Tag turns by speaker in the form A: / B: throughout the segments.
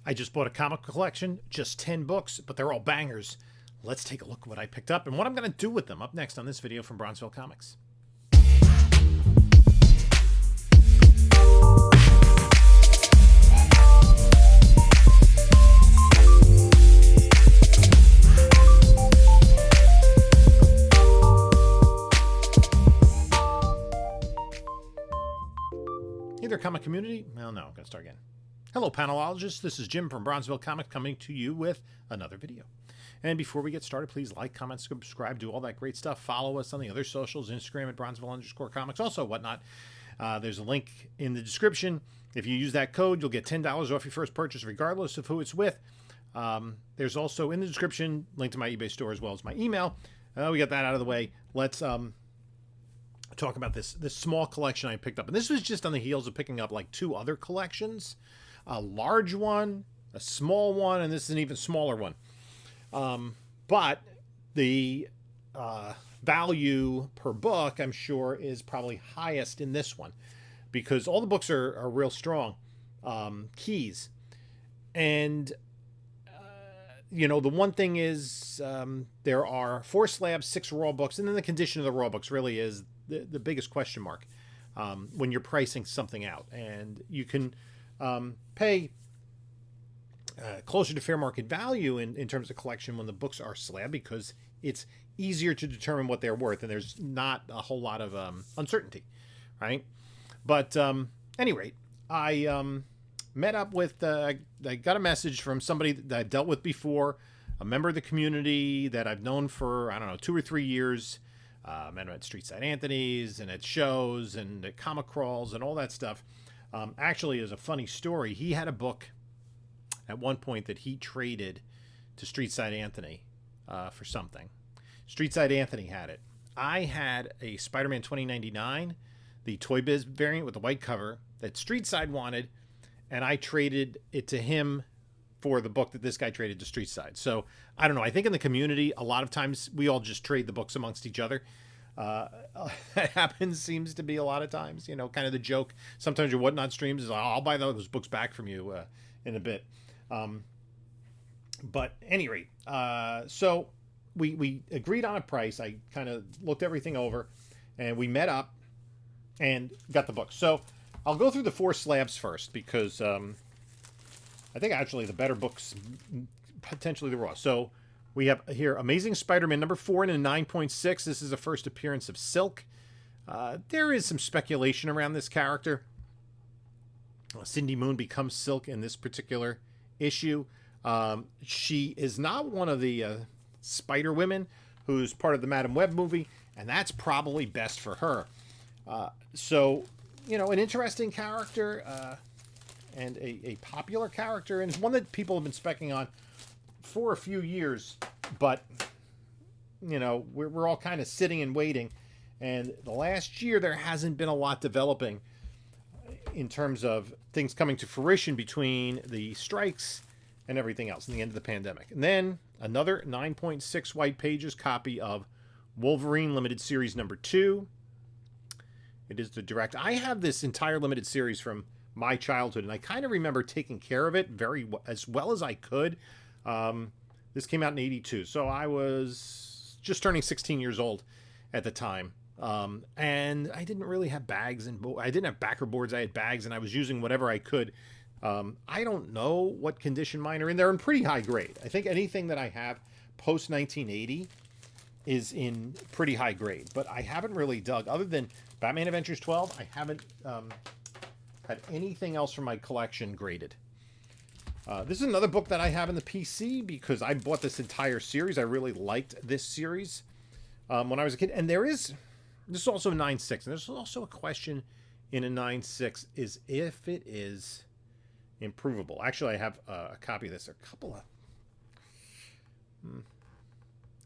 A: I just bought a comic collection, just 10 books, but they're all bangers. Let's take a look at what I picked up and what I'm going to do with them up next on this video from Bronzeville Comics. Hey there, comic community. Well, no, I'm going to start again. Hello, panelologists. This is Jim from Bronzeville Comics coming to you with another video. And before we get started, please like, comment, subscribe, do all that great stuff. Follow us on the other socials, Instagram at Bronzeville_comics, also whatnot. There's a link in the description. If you use that code, you'll get $10 off your first purchase, regardless of who it's with. There's also in the description link to my eBay store as well as my email. We got that out of the way. Let's talk about this small collection I picked up. And this was just on the heels of picking up like 2 other collections. A large one, a small one, and this is an even smaller one. But the value per book, I'm sure, is probably highest in this one because all the books are real strong keys. And, you know, the one thing is there are 4 slabs, 6 raw books, and then the condition of the raw books really is the biggest question mark when you're pricing something out. And you can pay closer to fair market value in terms of collection when the books are slab because it's easier to determine what they're worth and there's not a whole lot of uncertainty, right? But any rate, I met up with, I got a message from somebody that I've dealt with before, a member of the community that I've known for, I don't know, 2 or 3 years. Met him at Street Side Anthony's and at shows and at comic crawls and all that stuff. Actually, is a funny story. He had a book at one point that he traded to Street Side Anthony for something. Street Side Anthony had it. I had a Spider-Man 2099, the Toy Biz variant with the white cover that Street Side wanted, and I traded it to him for the book that this guy traded to Street Side. So, I don't know. I think in the community, a lot of times we all just trade the books amongst each other. That happens, seems to be a lot of times, you know, kind of the joke. Sometimes your Whatnot streams is, I'll buy those books back from you in a bit. But at any rate, so we agreed on a price. I kind of looked everything over and we met up and got the book. So I'll go through the 4 slabs first because I think actually the better books, potentially the raw. So we have here Amazing Spider-Man number 4 in a 9.6. This is the first appearance of Silk. There is some speculation around this character. Cindy Moon becomes Silk in this particular issue. She is not one of the Spider Women who's part of the Madam Web movie, and that's probably best for her. So, you know, an interesting character and a popular character, and one that people have been specking on for a few years, but, you know, we're all kind of sitting and waiting. And the last year, there hasn't been a lot developing in terms of things coming to fruition between the strikes and everything else and the end of the pandemic. And then another 9.6 white pages copy of Wolverine Limited Series number 2. It is the direct. I have this entire limited series from my childhood, and I kind of remember taking care of it as well as I could. This came out in 82, so I was just turning 16 years old at the time. And I didn't really have bags, and I didn't have backer boards. I had bags, and I was using whatever I could. I don't know what condition mine are in. They're in pretty high grade. I think anything that I have post 1980 is in pretty high grade, but I haven't really dug. Other than Batman Adventures 12, I haven't had anything else from my collection graded. This is another book that I have in the PC because I bought this entire series. I really liked this series when I was a kid. And this is also a 9.6. And there's also a question in a 9.6 is if it is improvable. Actually, I have a copy of this. A couple of...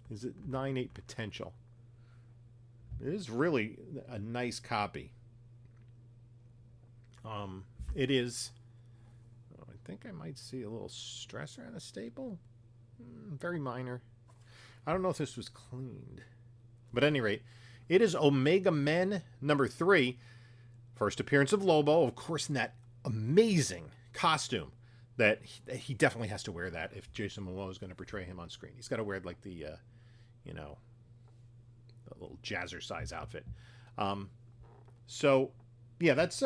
A: Is it 9.8 potential? It is really a nice copy. It is... I think I might see a little stressor on a staple. Very minor. I don't know if this was cleaned. But at any rate, it is Omega Men number 3. First appearance of Lobo, of course, in that amazing costume that he definitely has to wear that if Jason Momoa is going to portray him on screen. He's got to wear like the, you know, the little jazzercise outfit. So, yeah, that's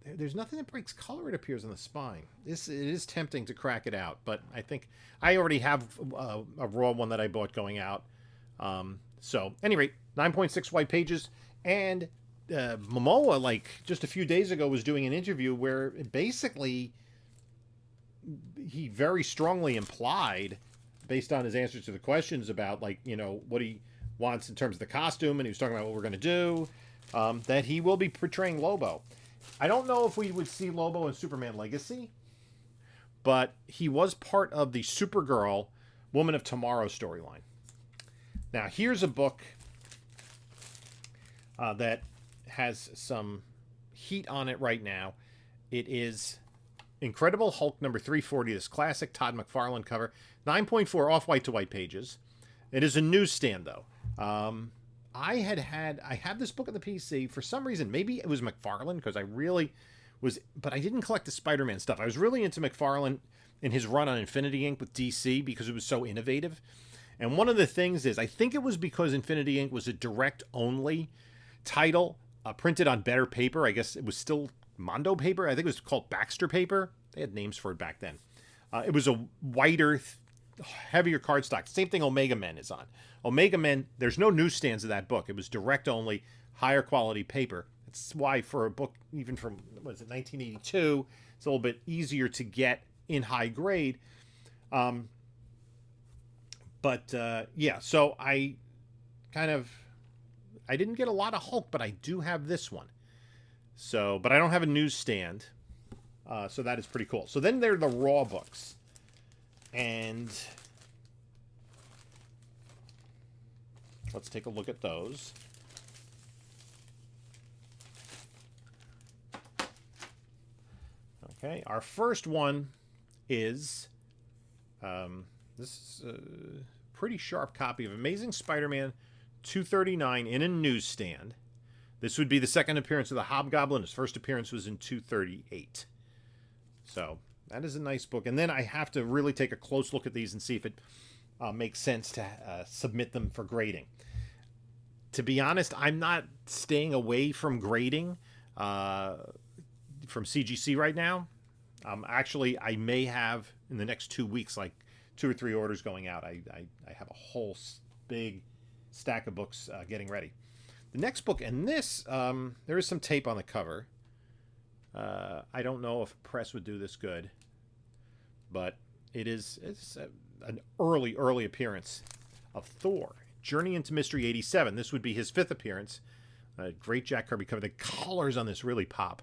A: there's nothing that breaks color. It appears on the spine. It is tempting to crack it out, but I think I already have a raw one that I bought going out. So, any rate, 9.6 white pages, and Momoa, like just a few days ago, was doing an interview where basically he very strongly implied, based on his answers to the questions about like what he wants in terms of the costume, and he was talking about what we're going to do, that he will be portraying Lobo. I don't know if we would see Lobo in Superman Legacy, but he was part of the Supergirl Woman of Tomorrow storyline. Now, here's a book that has some heat on it right now. It is Incredible Hulk number 340, this classic Todd McFarlane cover, 9.4 off-white to white pages. It is a newsstand, though. I had this book on the PC for some reason. Maybe it was McFarlane, because I really was, but I didn't collect the Spider-Man stuff. I was really into McFarlane in his run on Infinity Inc. with DC because it was so innovative. And one of the things is, I think it was because Infinity Inc. was a direct-only title, printed on better paper. I guess it was still Mondo paper. I think it was called Baxter paper. They had names for it back then. It was a whiter, heavier cardstock. Same thing Omega Men is on. Omega Men, there's no newsstands of that book. It was direct only, higher quality paper. That's why for a book even from, 1982, it's a little bit easier to get in high grade. Yeah, so I didn't get a lot of Hulk, but I do have this one. So, but I don't have a newsstand. So that is pretty cool. So then there are the raw books. And let's take a look at those. Okay, our first one is this is a pretty sharp copy of Amazing Spider-Man 239 in a newsstand. This would be the second appearance of the Hobgoblin. His first appearance was in 238. So that is a nice book. And then I have to really take a close look at these and see if it makes sense to submit them for grading. To be honest, I'm not staying away from grading from CGC right now. Actually, I may have in the next 2 weeks, like 2 or 3 orders going out. I have a whole big stack of books getting ready. The next book, and this, there is some tape on the cover. I don't know if press would do this good, but it's an early appearance of Thor. Journey into Mystery 87. This would be his 5th appearance. Great Jack Kirby cover. The colors on this really pop.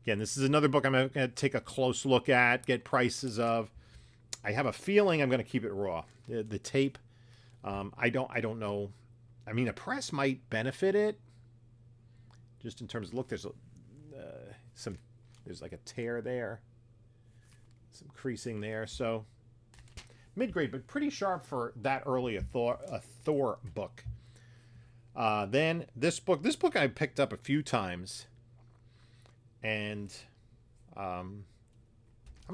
A: Again, this is another book I'm going to take a close look at, get prices of. I have a feeling I'm going to keep it raw. The tape, I don't know. I mean, a press might benefit it, just in terms of look. There's there's like a tear there, some creasing there. So mid-grade, but pretty sharp for that early a Thor book. Then this book I picked up a few times, and I'm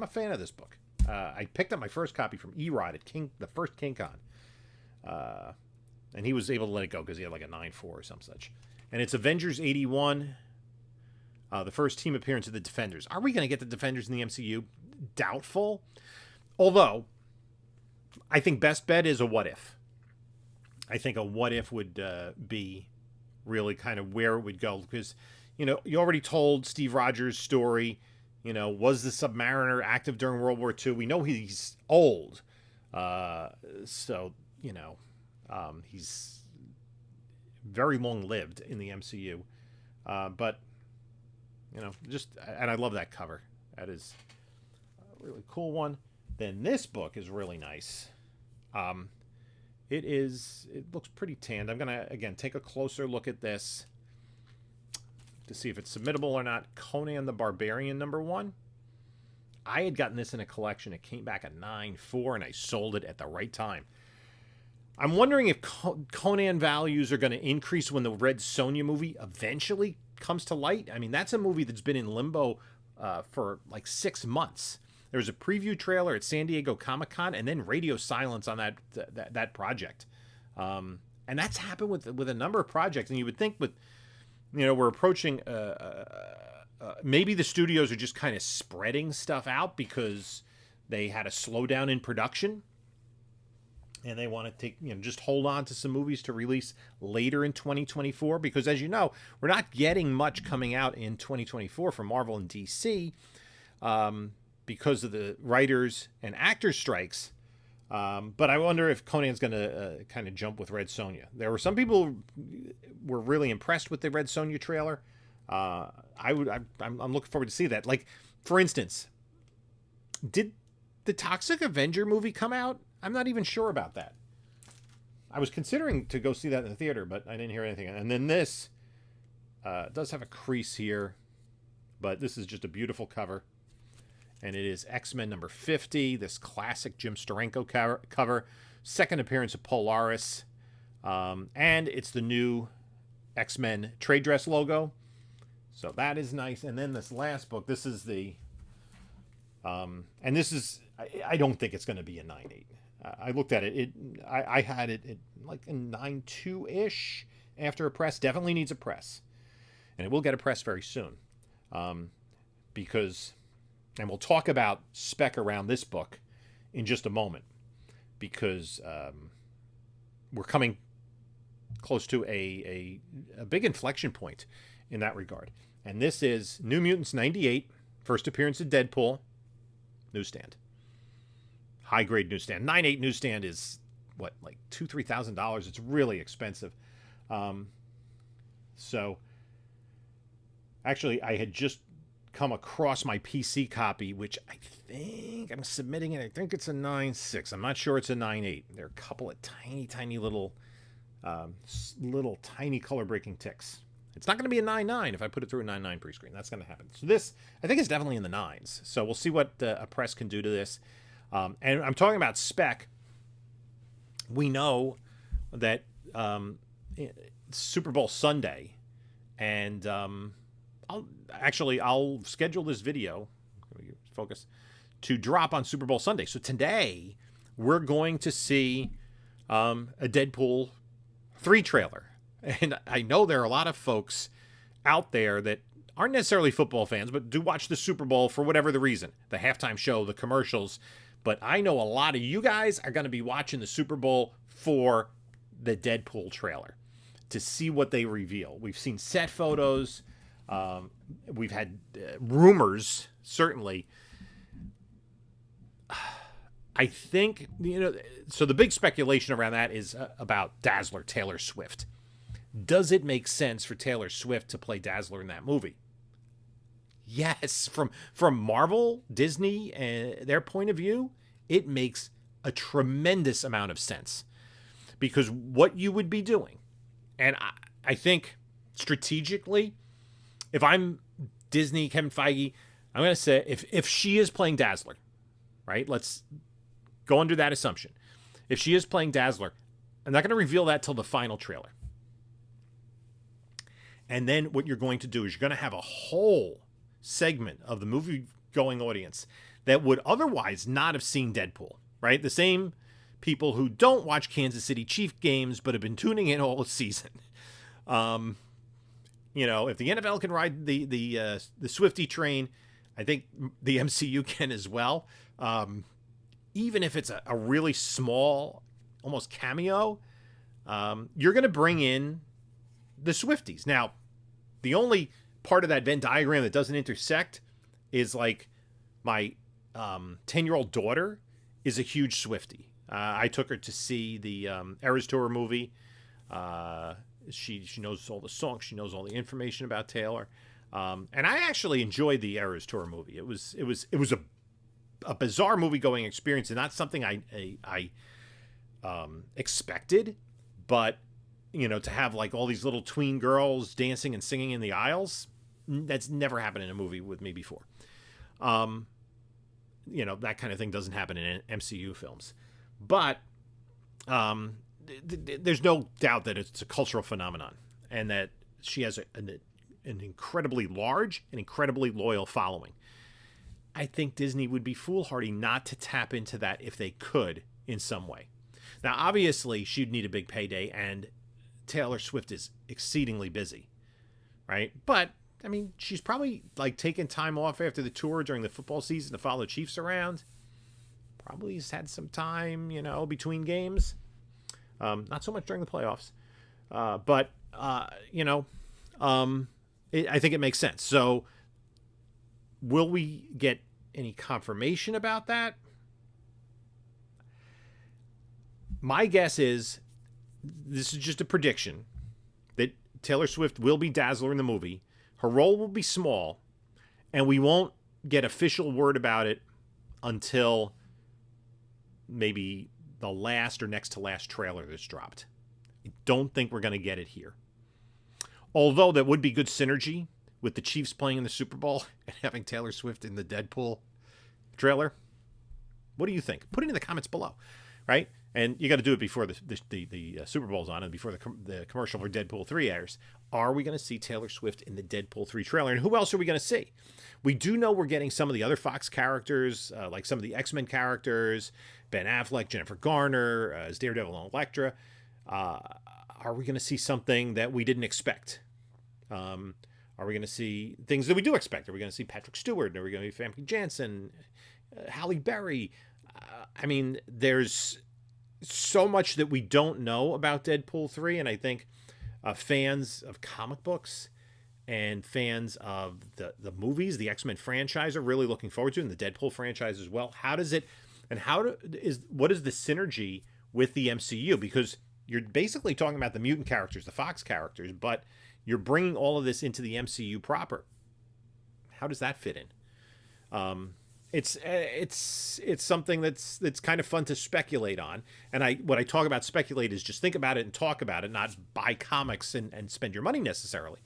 A: a fan of this book. I picked up my first copy from Erod at the first KingCon. And he was able to let it go because he had like a 9.4 or some such. And it's Avengers 81, the first team appearance of the Defenders. Are we going to get the Defenders in the MCU? Doubtful. Although, I think best bet is a what if. I think a what if would be really kind of where it would go. Because, you already told Steve Rogers' story. Was the Submariner active during World War II? We know he's old. So, he's very long-lived in the MCU. But, and I love that cover. That is a really cool one. Then this book is really nice. It looks pretty tanned. I'm going to, again, take a closer look at this to see if it's submittable or not. Conan the Barbarian #1. I had gotten this in a collection. It came back at 9.4, and I sold it at the right time. I'm wondering if Conan values are going to increase when the Red Sonja movie eventually comes to light. I mean, that's a movie that's been in limbo for like 6 months. There was a preview trailer at San Diego Comic-Con, and then radio silence on that project. And that's happened with a number of projects. And you would think we're approaching maybe the studios are just kind of spreading stuff out because they had a slowdown in production, and they want to just hold on to some movies to release later in 2024. Because as you know, we're not getting much coming out in 2024 from Marvel and DC because of the writers and actors strikes. But I wonder if Conan's going to kind of jump with Red Sonja. There were some people who were really impressed with the Red Sonja trailer. I'm looking forward to see that. Like, for instance, did the Toxic Avenger movie come out? I'm not even sure about that. I was considering to go see that in the theater, but I didn't hear anything. And then this does have a crease here, but this is just a beautiful cover. And it is X-Men number 50, this classic Jim Steranko cover. Second appearance of Polaris. And it's the new X-Men trade dress logo. So that is nice. And then this last book, this is the... and this is... I don't think it's going to be a 9.8. I looked at it. I had it at like a 9.2-ish after a press. Definitely needs a press. And it will get a press very soon. Because... And we'll talk about Spec around this book in just a moment, because we're coming close to a big inflection point in that regard. And this is New Mutants 98, first appearance of Deadpool, newsstand. High-grade newsstand. 9.8 newsstand is, what, like $2,000-$3,000? It's really expensive. So, actually, I had just come across my PC copy, which I think I'm submitting it. I think it's a 9.6. I'm not sure it's a 9.8. There are a couple of tiny little tiny color breaking ticks. It's not going to be a 9.9 if I put it through a 9.9 pre-screen. That's going to happen. So this, I think, is definitely in the 9s. So we'll see what a press can do to this. And I'm talking about Spec. We know that Super Bowl Sunday, and I'll schedule this video, focus, to drop on Super Bowl Sunday. So today we're going to see a Deadpool 3 trailer. And I know there are a lot of folks out there that aren't necessarily football fans, but do watch the Super Bowl for whatever the reason, the halftime show, the commercials. But I know a lot of you guys are going to be watching the Super Bowl for the Deadpool trailer to see what they reveal. We've seen set photos. We've had rumors, certainly. I think, so the big speculation around that is about Dazzler, Taylor Swift. Does it make sense for Taylor Swift to play Dazzler in that movie? Yes, from Marvel, Disney, and their point of view, it makes a tremendous amount of sense. Because what you would be doing, and I think strategically, if I'm Disney, Kevin Feige, I'm going to say if she is playing Dazzler, right? Let's go under that assumption. If she is playing Dazzler, I'm not going to reveal that till the final trailer. And then what you're going to do is you're going to have a whole segment of the movie-going audience that would otherwise not have seen Deadpool, right? The same people who don't watch Kansas City Chiefs games but have been tuning in all season. If the NFL can ride the Swiftie train, I think the MCU can as well. Even if it's a really small, almost cameo, you're going to bring in the Swifties. Now, the only part of that Venn diagram that doesn't intersect is like my 10-year-old daughter is a huge Swiftie. I took her to see the Eras Tour movie. She knows all the songs. She knows all the information about Taylor. And I actually enjoyed the Eras Tour movie. It was a bizarre movie-going experience, and not something I expected. But to have like all these little tween girls dancing and singing in the aisles, that's never happened in a movie with me before. That kind of thing doesn't happen in MCU films. But there's no doubt that it's a cultural phenomenon, and that she has an incredibly large and incredibly loyal following. I think Disney would be foolhardy not to tap into that if they could in some way. Now, obviously, she'd need a big payday, and Taylor Swift is exceedingly busy, right? But, I mean, she's probably like taking time off after the tour during the football season to follow the Chiefs around. Probably has had some time, between games. Not so much during the playoffs. But I think it makes sense. So, will we get any confirmation about that? My guess is, this is just a prediction, that Taylor Swift will be Dazzler in the movie. Her role will be small, and we won't get official word about it until maybe the last or next to last trailer that's dropped. I don't think we're going to get it here. Although that would be good synergy with the Chiefs playing in the Super Bowl and having Taylor Swift in the Deadpool trailer. What do you think? Put it in the comments below, right? And you got to do it before the Super Bowl's on and before the commercial for Deadpool 3 airs. Are we going to see Taylor Swift in the Deadpool 3 trailer? And who else are we going to see? We do know we're getting some of the other Fox characters, like some of the X-Men characters, Ben Affleck, Jennifer Garner, as Daredevil and Elektra. Are we going to see something that we didn't expect? Are we going to see things that we do expect? Are we going to see Patrick Stewart? Are we going to see Famke Janssen, Halle Berry? I mean, there's so much that we don't know about Deadpool 3, and I think fans of comic books and fans of the movies, the X-Men franchise, are really looking forward to it, and the Deadpool franchise as well. What is the synergy with the MCU? Because you're basically talking about the mutant characters, the Fox characters, but you're bringing all of this into the MCU proper. How does that fit in? It's something that's kind of fun to speculate on. And what I talk about speculate is just think about it and talk about it, not buy comics and spend your money necessarily.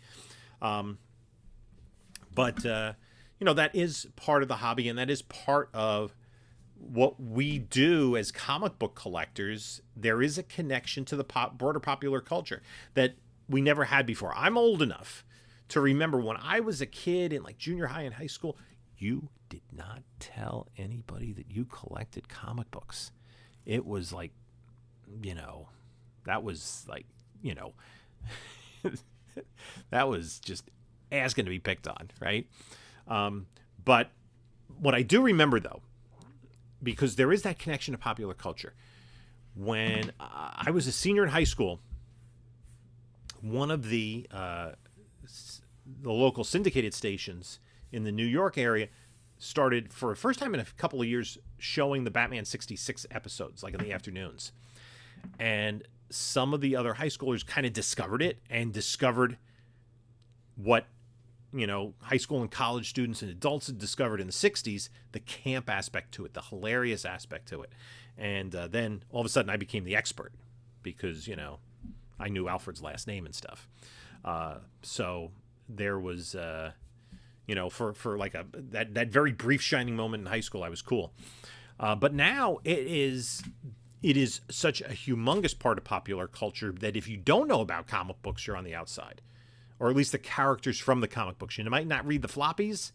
A: But that is part of the hobby, and that is part of what we do as comic book collectors. There is a connection to the broader popular culture that we never had before. I'm old enough to remember when I was a kid in like junior high and high school, you did not tell anybody that you collected comic books. It was like, that was like, that was just asking to be picked on, right? But what I do remember, though, because there is that connection to popular culture, when I was a senior in high school, one of the local syndicated stations in the New York area started, for the first time in a couple of years, showing the Batman 66 episodes, like in the afternoons. And some of the other high schoolers kind of discovered it and discovered what, high school and college students and adults had discovered in the 60s, the camp aspect to it, the hilarious aspect to it. And then all of a sudden I became the expert because, I knew Alfred's last name and stuff. So there was, for like that very brief shining moment in high school, I was cool. But now it is such a humongous part of popular culture that if you don't know about comic books, you're on the outside, or at least the characters from the comic books. You might not read the floppies,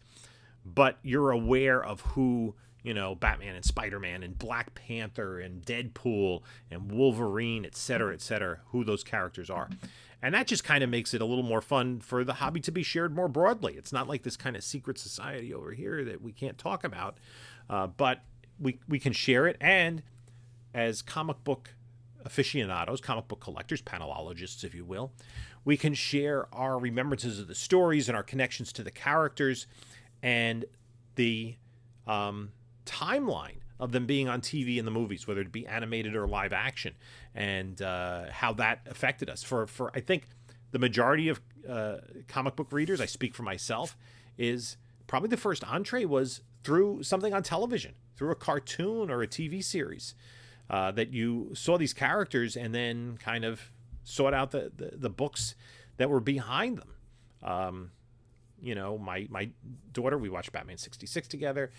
A: but you're aware of who, Batman and Spider-Man and Black Panther and Deadpool and Wolverine, et cetera, who those characters are. And that just kind of makes it a little more fun for the hobby to be shared more broadly. It's not like this kind of secret society over here that we can't talk about, but we can share it. And as comic book aficionados, comic book collectors, panelologists, if you will, we can share our remembrances of the stories and our connections to the characters and the timeline of them being on TV and the movies, whether it be animated or live action, and how that affected us. For I think the majority of comic book readers, I speak for myself, is probably the first entree was through something on television, through a cartoon or a TV series, that you saw these characters and then kind of sought out the books that were behind them. My daughter, we watched Batman 66 together.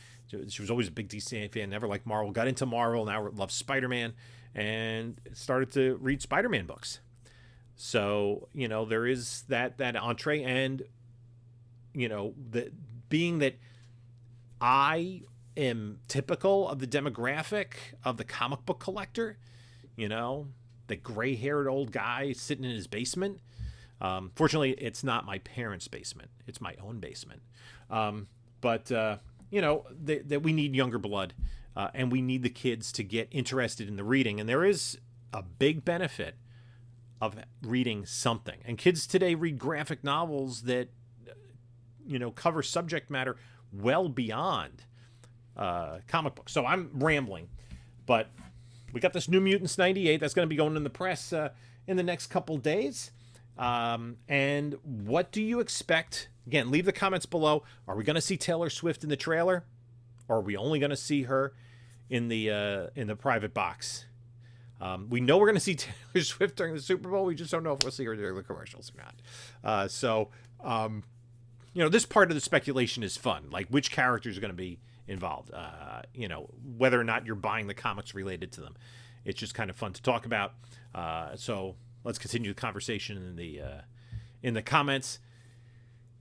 A: She was always a big DC fan, never liked Marvel, got into Marvel, now loves Spider-Man, and started to read Spider-Man books. So, there is that entree, and you know, being that I am typical of the demographic of the comic book collector, you know, the gray-haired old guy sitting in his basement. Fortunately, it's not my parents' basement. It's my own basement. But you know, that we need younger blood, and we need the kids to get interested in the reading. And there is a big benefit of reading something. And kids today read graphic novels that, you know, cover subject matter well beyond comic books. So I'm rambling, but we got this New Mutants 98 that's going to be going in the press in the next couple days. And what do you expect? Again, leave the comments below. Are we going to see Taylor Swift in the trailer? Or are we only going to see her in the private box? We know we're going to see Taylor Swift during the Super Bowl. We just don't know if we'll see her during the commercials or not. You know, this part of the speculation is fun. Like, which characters are going to be involved? You know, whether or not you're buying the comics related to them. It's just kind of fun to talk about. So let's continue the conversation in the comments.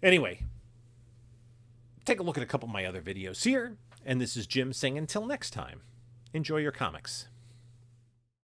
A: Anyway, take a look at a couple of my other videos here. And this is Jim saying until next time, enjoy your comics.